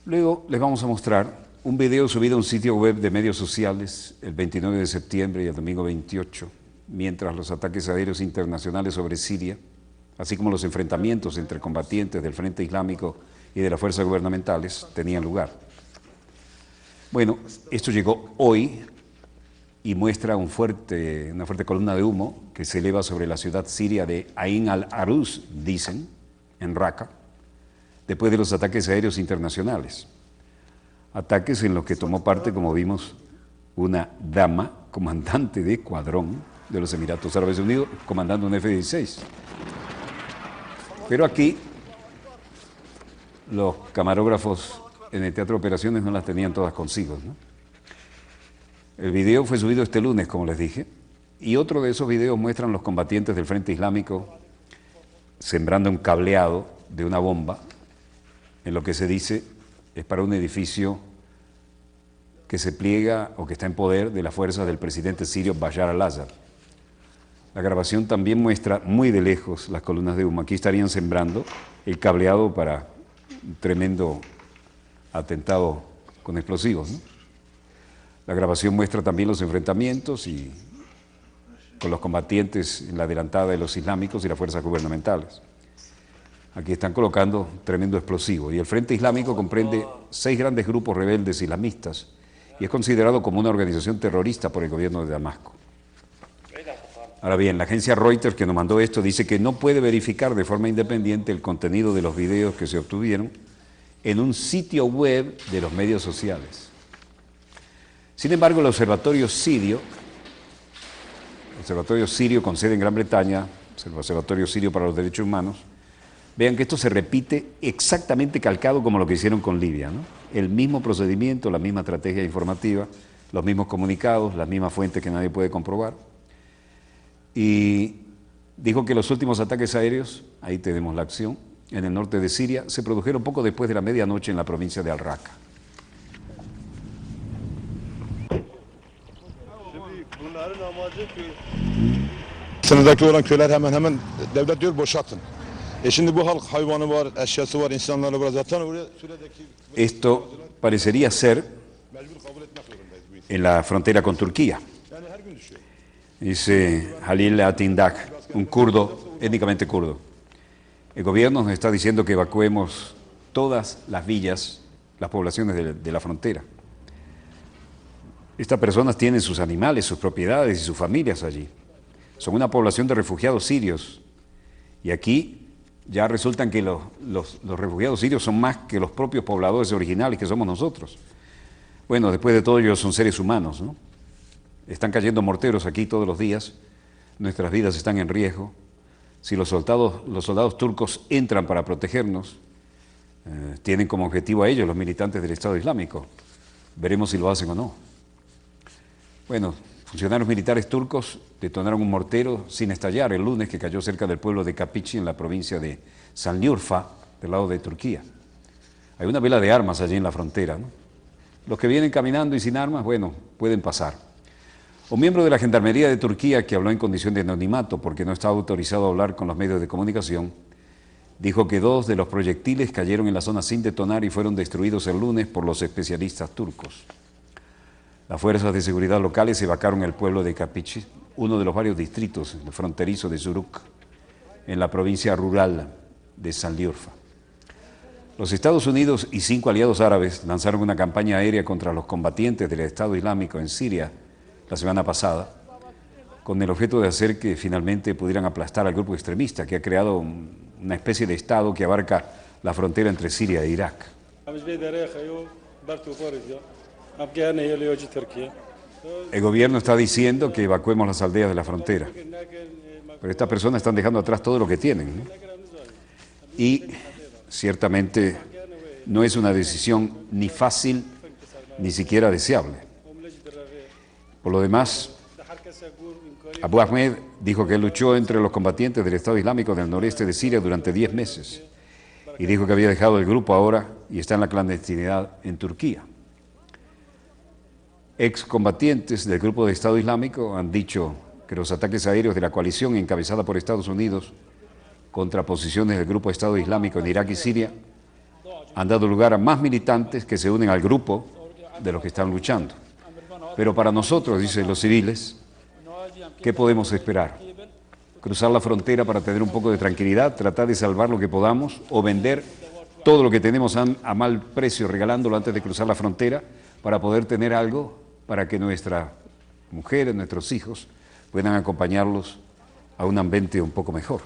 Luego les vamos a mostrar un video subido a un sitio web de medios sociales el 29 de septiembre y el domingo 28, mientras los ataques aéreos internacionales sobre Siria, así como los enfrentamientos entre combatientes del Frente Islámico y de las fuerzas gubernamentales, tenían lugar. Bueno, esto llegó hoy y muestra una fuerte columna de humo que se eleva sobre la ciudad siria de Ain al-Arus, dicen, en Raqqa, después de los ataques aéreos internacionales. Ataques en los que tomó parte, como vimos, una dama, comandante de escuadrón de los Emiratos Árabes Unidos, comandando un F-16. Pero aquí los camarógrafos en el Teatro de Operaciones no las tenían todas consigo, ¿no? El video fue subido este lunes, como les dije, y otro de esos videos muestran los combatientes del Frente Islámico sembrando un cableado de una bomba en lo que se dice es para un edificio que se pliega o que está en poder de las fuerzas del presidente sirio Bashar al-Assad. La grabación también muestra muy de lejos las columnas de humo. Aquí estarían sembrando el cableado para un tremendo atentado con explosivos, ¿no? La grabación muestra también los enfrentamientos con los combatientes en la adelantada de los islámicos y las fuerzas gubernamentales. Aquí están colocando tremendo explosivo. Y el Frente Islámico comprende 6 grandes grupos rebeldes islamistas y es considerado como una organización terrorista por el gobierno de Damasco. Ahora bien, la agencia Reuters, que nos mandó esto, dice que no puede verificar de forma independiente el contenido de los videos que se obtuvieron en un sitio web de los medios sociales. Sin embargo, el Observatorio Sirio con sede en Gran Bretaña, el Observatorio Sirio para los Derechos Humanos, vean que esto se repite exactamente calcado como lo que hicieron con Libia, ¿no? El mismo procedimiento, la misma estrategia informativa, los mismos comunicados, las mismas fuentes que nadie puede comprobar. Y dijo que los últimos ataques aéreos, ahí tenemos la acción, en el norte de Siria, se produjeron poco después de la medianoche en la provincia de Al-Raqqa. Sınırdaki olan köyler hemen devlet diyor boşaltın. Şimdi bu halk hayvanı var, eşyası var, insanları var zaten oraya süredeki... Esto parecería ser en la frontera con Turquía. Dice Halil Atindak, un kurdo, étnicamente kurdo. El gobierno nos está diciendo que evacuemos todas las villas, las poblaciones de la frontera. Estas personas tienen sus animales, sus propiedades y sus familias allí. Son una población de refugiados sirios. Y aquí ya resultan que los refugiados sirios son más que los propios pobladores originales que somos nosotros. Bueno, después de todo ellos son seres humanos, ¿no? Están cayendo morteros aquí todos los días. Nuestras vidas están en riesgo. Si los soldados turcos entran para protegernos, tienen como objetivo a ellos, los militantes del Estado Islámico. Veremos si lo hacen o no. Bueno, funcionarios militares turcos detonaron un mortero sin estallar el lunes que cayó cerca del pueblo de Kapichi en la provincia de Sanliurfa, del lado de Turquía. Hay una vela de armas allí en la frontera, ¿no? Los que vienen caminando y sin armas, bueno, pueden pasar. Un miembro de la Gendarmería de Turquía, que habló en condición de anonimato porque no estaba autorizado a hablar con los medios de comunicación, dijo que 2 de los proyectiles cayeron en la zona sin detonar y fueron destruidos el lunes por los especialistas turcos. Las fuerzas de seguridad locales evacuaron el pueblo de Kapichi, uno de los varios distritos fronterizos de Zuruk, en la provincia rural de Sanliurfa. Los Estados Unidos y 5 aliados árabes lanzaron una campaña aérea contra los combatientes del Estado Islámico en Siria la semana pasada, con el objeto de hacer que finalmente pudieran aplastar al grupo extremista que ha creado una especie de Estado que abarca la frontera entre Siria e Irak. El gobierno está diciendo que evacuemos las aldeas de la frontera, pero estas personas están dejando atrás todo lo que tienen, ¿no? Y ciertamente no es una decisión ni fácil ni siquiera deseable. Por lo demás, Abu Ahmed dijo que luchó entre los combatientes del Estado Islámico del noreste de Siria durante 10 meses y dijo que había dejado el grupo ahora y está en la clandestinidad en Turquía. Excombatientes del grupo de Estado Islámico han dicho que los ataques aéreos de la coalición encabezada por Estados Unidos contra posiciones del grupo de Estado Islámico en Irak y Siria han dado lugar a más militantes que se unen al grupo de los que están luchando. Pero para nosotros, dicen los civiles, ¿qué podemos esperar? ¿Cruzar la frontera para tener un poco de tranquilidad, tratar de salvar lo que podamos o vender todo lo que tenemos a mal precio, regalándolo antes de cruzar la frontera para poder tener algo para que nuestras mujeres, nuestros hijos puedan acompañarlos a un ambiente un poco mejor?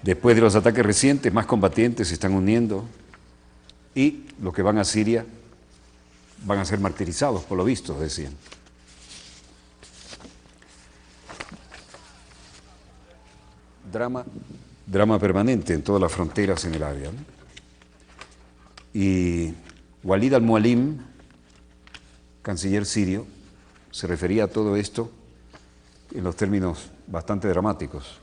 Después de los ataques recientes, más combatientes se están uniendo y los que van a Siria van a ser martirizados, por lo visto, decían. Drama permanente en todas las fronteras en el área, ¿no? Y Walid al-Mualim, canciller sirio, se refería a todo esto en los términos bastante dramáticos.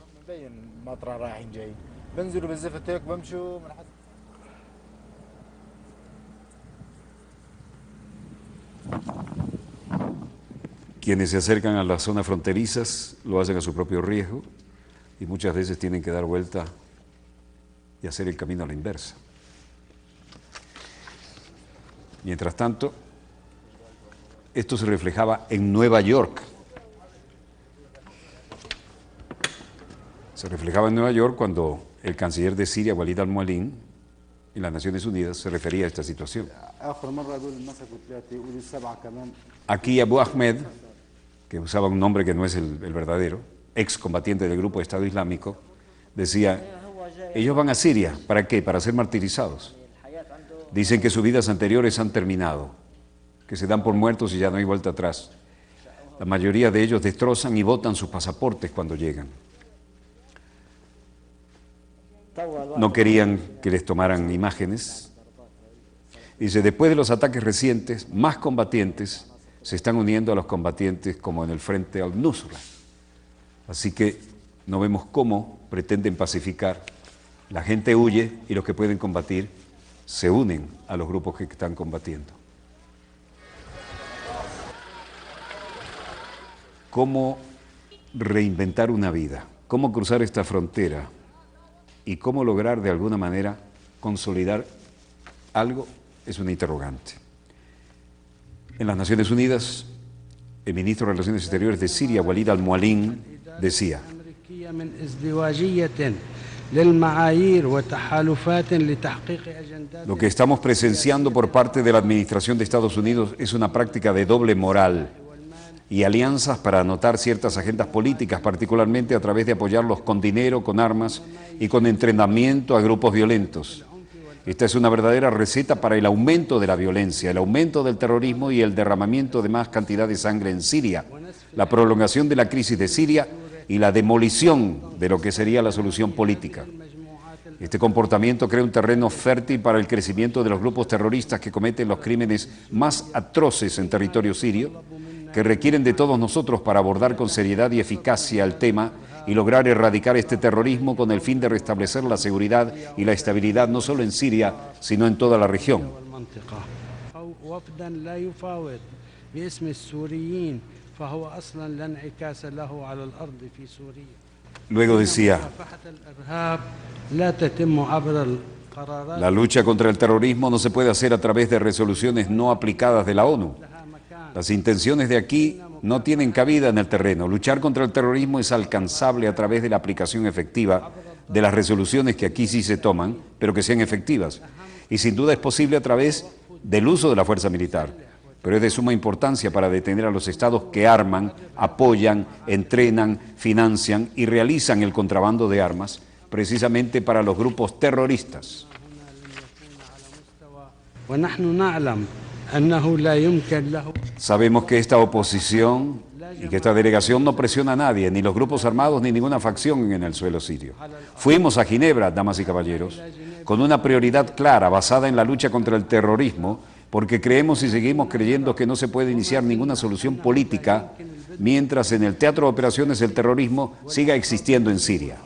Quienes se acercan a las zonas fronterizas lo hacen a su propio riesgo y muchas veces tienen que dar vuelta y hacer el camino a la inversa. Mientras tanto, esto se reflejaba en Nueva York. Se reflejaba en Nueva York cuando el canciller de Siria, Walid al-Mualim, en las Naciones Unidas, se refería a esta situación. Aquí Abu Ahmed, que usaba un nombre que no es el verdadero, excombatiente del grupo de Estado Islámico, decía, ellos van a Siria, ¿para qué? Para ser martirizados. Dicen que sus vidas anteriores han terminado, que se dan por muertos y ya no hay vuelta atrás. La mayoría de ellos destrozan y botan sus pasaportes cuando llegan. No querían que les tomaran imágenes. Dice, después de los ataques recientes, más combatientes se están uniendo a los combatientes como en el frente al-Nusra. Así que no vemos cómo pretenden pacificar. La gente huye y los que pueden combatir se unen a los grupos que están combatiendo. ¿Cómo reinventar una vida? ¿Cómo cruzar esta frontera? ¿Y cómo lograr de alguna manera consolidar algo? Es una interrogante. En las Naciones Unidas, el ministro de Relaciones Exteriores de Siria, Walid al-Mualim, decía, lo que estamos presenciando por parte de la administración de Estados Unidos es una práctica de doble moral y alianzas para anotar ciertas agendas políticas, particularmente a través de apoyarlos con dinero, con armas y con entrenamiento a grupos violentos. Esta es una verdadera receta para el aumento de la violencia, el aumento del terrorismo y el derramamiento de más cantidad de sangre en Siria, la prolongación de la crisis de Siria y la demolición de lo que sería la solución política. Este comportamiento crea un terreno fértil para el crecimiento de los grupos terroristas que cometen los crímenes más atroces en territorio sirio, que requieren de todos nosotros para abordar con seriedad y eficacia el tema y lograr erradicar este terrorismo con el fin de restablecer la seguridad y la estabilidad no solo en Siria, sino en toda la región. Luego decía, la lucha contra el terrorismo no se puede hacer a través de resoluciones no aplicadas de la ONU. Las intenciones de aquí no tienen cabida en el terreno. Luchar contra el terrorismo es alcanzable a través de la aplicación efectiva de las resoluciones que aquí sí se toman, pero que sean efectivas. Y sin duda es posible a través del uso de la fuerza militar. Pero es de suma importancia para detener a los estados que arman, apoyan, entrenan, financian y realizan el contrabando de armas, precisamente para los grupos terroristas. Sabemos que esta oposición y que esta delegación no presiona a nadie, ni los grupos armados ni ninguna facción en el suelo sirio. Fuimos a Ginebra, damas y caballeros, con una prioridad clara basada en la lucha contra el terrorismo, porque creemos y seguimos creyendo que no se puede iniciar ninguna solución política mientras en el teatro de operaciones el terrorismo siga existiendo en Siria.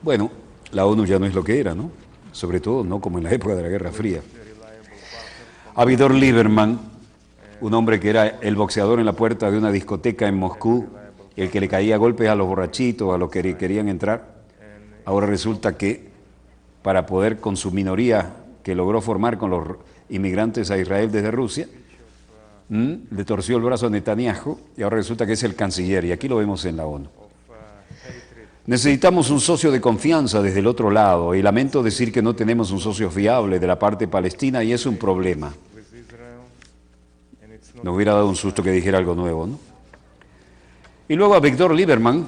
Bueno, la ONU ya no es lo que era, ¿no? Sobre todo no como en la época de la Guerra Fría. Avigdor Lieberman, un hombre que era el boxeador en la puerta de una discoteca en Moscú, el que le caía golpes a los borrachitos, a los que querían entrar, ahora resulta que para poder con su minoría que logró formar con los inmigrantes a Israel desde Rusia, le torció el brazo a Netanyahu y ahora resulta que es el canciller, y aquí lo vemos en la ONU. Necesitamos un socio de confianza desde el otro lado, y lamento decir que no tenemos un socio fiable de la parte palestina, y es un problema. Nos hubiera dado un susto que dijera algo nuevo, ¿no? Y luego Avigdor Lieberman,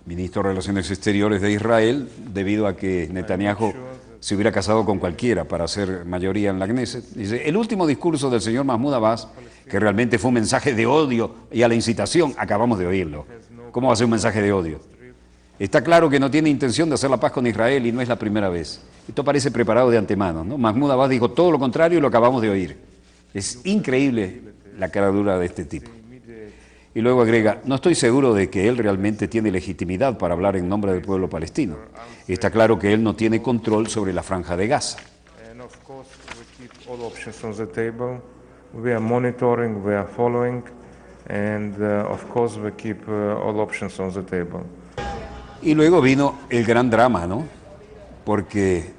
ministro de Relaciones Exteriores de Israel, debido a que Netanyahu se hubiera casado con cualquiera para hacer mayoría en la Knesset, dice, el último discurso del señor Mahmoud Abbas, que realmente fue un mensaje de odio y a la incitación, acabamos de oírlo. ¿Cómo va a ser un mensaje de odio? Está claro que no tiene intención de hacer la paz con Israel y no es la primera vez. Esto parece preparado de antemano, ¿no? Mahmoud Abbas dijo todo lo contrario y lo acabamos de oír. Es increíble la cara dura de este tipo. Y luego agrega, no estoy seguro de que él realmente tiene legitimidad para hablar en nombre del pueblo palestino. Está claro que él no tiene control sobre la franja de Gaza. We are monitoring, we are following, and of course we keep all options on the table. Y luego vino el gran drama, ¿no? Porque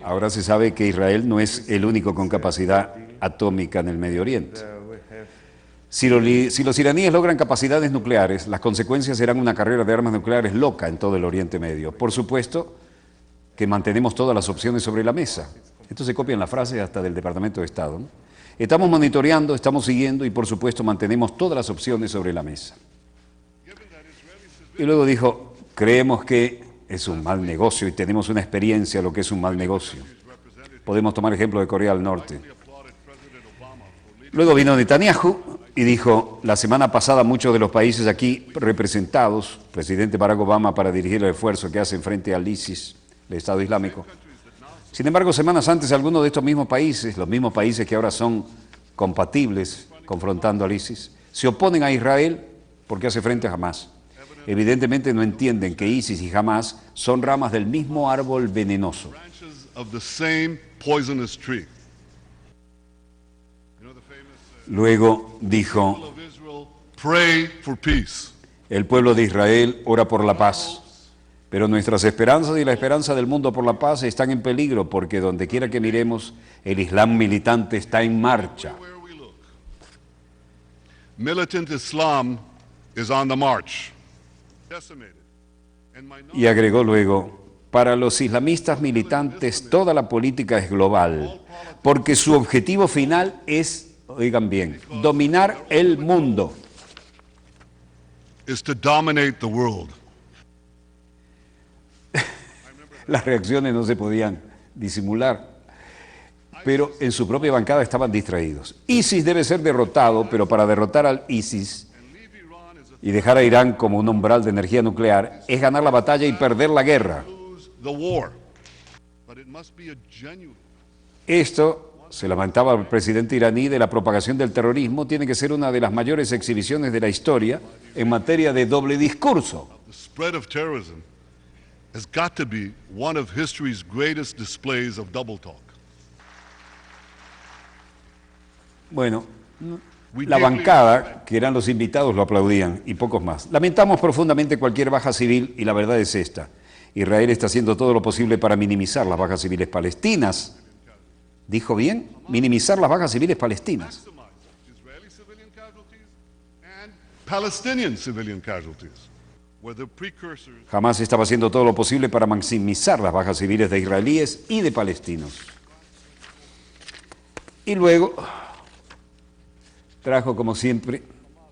ahora se sabe que Israel no es el único con capacidad atómica en el Medio Oriente. Si los iraníes logran capacidades nucleares, las consecuencias serán una carrera de armas nucleares loca en todo el Oriente Medio. Por supuesto que mantenemos todas las opciones sobre la mesa. Esto se copia en la frase hasta del Departamento de Estado, ¿no? Estamos monitoreando, estamos siguiendo y por supuesto mantenemos todas las opciones sobre la mesa. Y luego dijo, creemos que es un mal negocio y tenemos una experiencia de lo que es un mal negocio. Podemos tomar ejemplo de Corea del Norte. Luego vino Netanyahu y dijo, la semana pasada muchos de los países aquí representados, presidente Barack Obama para dirigir el esfuerzo que hacen frente al ISIS, el Estado Islámico. Sin embargo, semanas antes, algunos de estos mismos países, los mismos países que ahora son compatibles confrontando al ISIS, se oponen a Israel porque hace frente a Hamas. Evidentemente no entienden que ISIS y Hamas son ramas del mismo árbol venenoso. Luego dijo, el pueblo de Israel ora por la paz. Pero nuestras esperanzas y la esperanza del mundo por la paz están en peligro porque donde quiera que miremos, el Islam militante está en marcha. Militant Islam is on the march. Y agregó luego, para los islamistas militantes toda la política es global, porque su objetivo final es, oigan bien, dominar el mundo. Is to dominate the world. Las reacciones no se podían disimular, pero en su propia bancada estaban distraídos. ISIS debe ser derrotado, pero para derrotar al ISIS y dejar a Irán como un umbral de energía nuclear es ganar la batalla y perder la guerra. Esto, se lamentaba el presidente iraní, de la propagación del terrorismo, tiene que ser una de las mayores exhibiciones de la historia en materia de doble discurso. Has got to be one of history's greatest displays of double talk. Bueno, la bancada, que eran los invitados, lo aplaudían y pocos más. Lamentamos profundamente cualquier baja civil y la verdad es esta. Israel está haciendo todo lo posible para minimizar las bajas civiles palestinas. ¿Dijo bien? Minimizar las bajas civiles palestinas. Palestinian civilian casualties. Jamás estaba haciendo todo lo posible para maximizar las bajas civiles de israelíes y de palestinos. Y luego trajo, como siempre,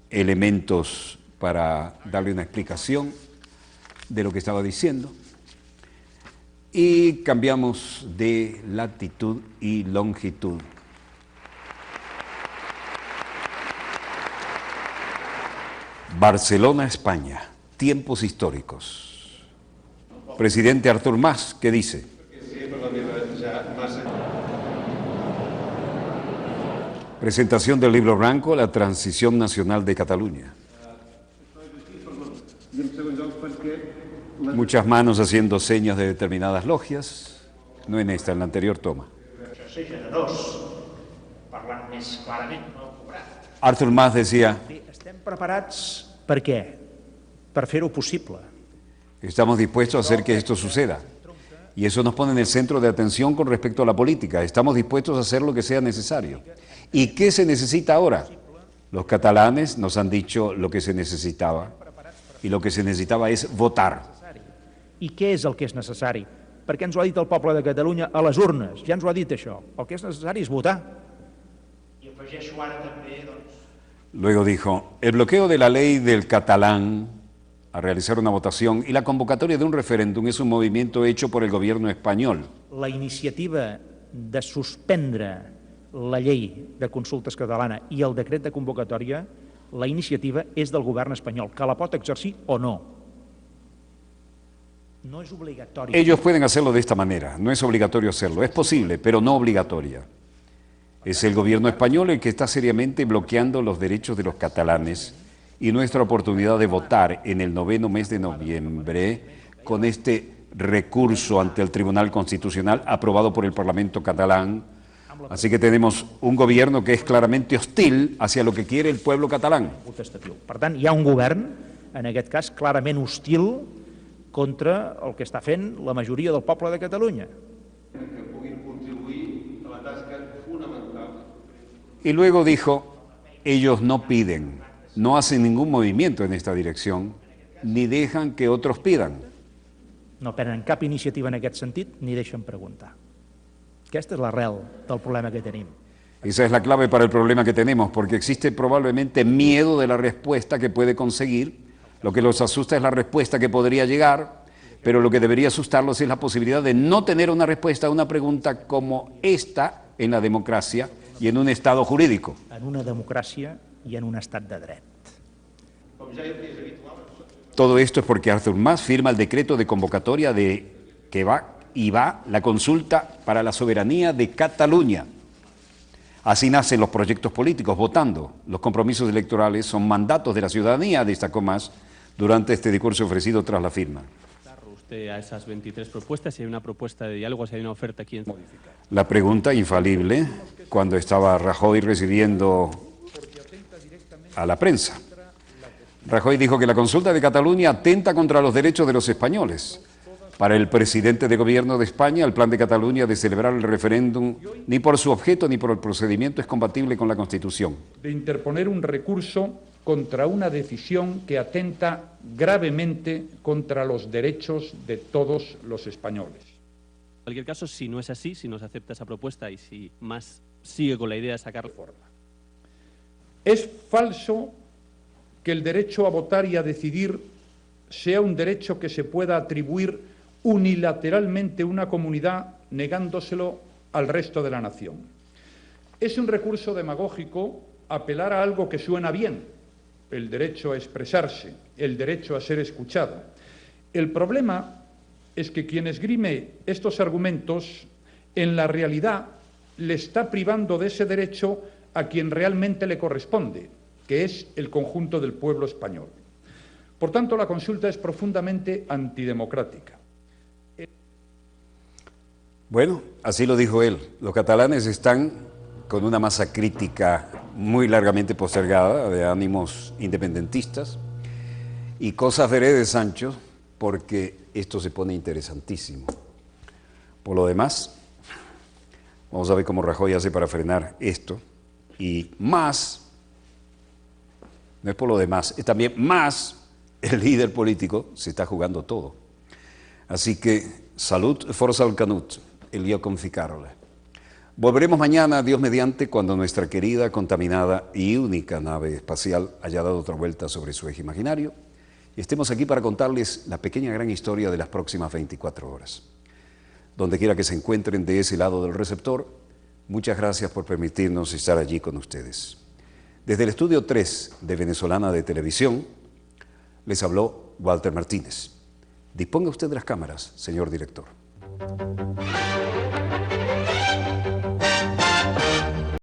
elementos para darle una explicación de lo que estaba diciendo. Y cambiamos de latitud y longitud. Barcelona, España. Tiempos históricos. Presidente Artur Mas, ¿qué dice? Presentación del libro blanco, La transición nacional de Cataluña. Muchas manos haciendo señas de determinadas logias, no en esta, en la anterior toma. Ser generós, parlant més clarament, no cobrat. Artur Mas decía, Estem preparats per què? Per fer-ho possible. estamos dispuestos a hacer que esto suceda. Y eso nos pone en el centro de atención con respecto a la política. Estamos dispuestos a hacer lo que sea necesario. ¿Y qué se necesita ahora? Los catalanes nos han dicho lo que se necesitaba. Y lo que se necesitava és votar. I què és el que és necessari? Perquè ens ho ha dit el poble de Catalunya a les urnes, ja ens ho ha dit això. El que és necessari és votar. I afegeixo ara també, doncs... Luego dijo, el bloqueo de la ley del catalán a realizar una votación y la convocatoria de un referéndum es un movimiento hecho por el gobierno español. La iniciativa de suspendre la llei de consultes catalana i el decret de convocatòria, la iniciativa és del govern espanyol, que la pot exercir o no. No es obligatorio. Ellos pueden hacerlo de esta manera, no es obligatorio hacerlo, es posible, pero no obligatoria. Es el gobierno español el que está seriamente bloqueando los derechos de los catalanes y nuestra oportunidad de votar en el 9º mes de noviembre con este recurso ante el Tribunal Constitucional aprobado por el Parlamento catalán. Así que tenemos un gobierno que es claramente hostil hacia lo que quiere el pueblo catalán. Per tant, hi ha un govern, en aquest cas, clarament hostil contra el que està fent la majoria del poble de Catalunya. Y luego dijo, ellos no piden, no hacen ningún movimiento en esta dirección, ni dejan que otros pidan. No prenen cap iniciativa en aquest sentit, ni deixen preguntar. Aquesta és l'arrel del problema que tenim. Esa es la clave para el problema que tenemos, porque existe probablemente miedo de la respuesta que puede conseguir. Lo que los asusta es la respuesta que podría llegar, pero lo que debería asustarlos es la posibilidad de no tener una respuesta a una pregunta como esta en la democracia y en un Estado jurídico. En una democràcia i en un estat de dret. Todo esto es porque Artur Mas firma el decreto de convocatoria de que va la consulta para la soberanía de Cataluña. Así nacen los proyectos políticos, votando. Los compromisos electorales son mandatos de la ciudadanía, destacó Mas durante este discurso ofrecido tras la firma. Usted a esas 23 propuestas, si hay una propuesta de diálogo, si hay una oferta aquí. La pregunta infalible cuando estaba Rajoy recibiendo a la prensa. Rajoy dijo que la consulta de Cataluña atenta contra los derechos de los españoles. Para el presidente de gobierno de España, el plan de Cataluña de celebrar el referéndum, ni por su objeto ni por el procedimiento, es compatible con la Constitución. De interponer un recurso contra una decisión que atenta gravemente contra los derechos de todos los españoles. En cualquier caso, si no es así, si no se acepta esa propuesta y si Mas sigue con la idea de sacar reforma. Es falso que el derecho a votar y a decidir sea un derecho que se pueda atribuir unilateralmente a una comunidad negándoselo al resto de la nación. Es un recurso demagógico apelar a algo que suena bien, el derecho a expresarse, el derecho a ser escuchado. El problema es que quien esgrime estos argumentos, en la realidad, le está privando de ese derecho a quien realmente le corresponde, que es el conjunto del pueblo español. Por tanto, la consulta es profundamente antidemocrática. Bueno, así lo dijo él. Los catalanes están con una masa crítica muy largamente postergada de ánimos independentistas. Y cosas veré de Sancho, porque esto se pone interesantísimo. Por lo demás, vamos a ver cómo Rajoy hace para frenar esto. Y más, no es por lo demás, es también más, el líder político se está jugando todo. Así que, salud, forza al Canut, el lío con Ficarole. Volveremos mañana, Dios mediante, cuando nuestra querida, contaminada y única nave espacial haya dado otra vuelta sobre su eje imaginario y estemos aquí para contarles la pequeña gran historia de las próximas 24 horas. Donde quiera que se encuentren de ese lado del receptor, muchas gracias por permitirnos estar allí con ustedes. Desde el estudio 3 de Venezolana de Televisión, les habló Walter Martínez. Disponga usted de las cámaras, señor director.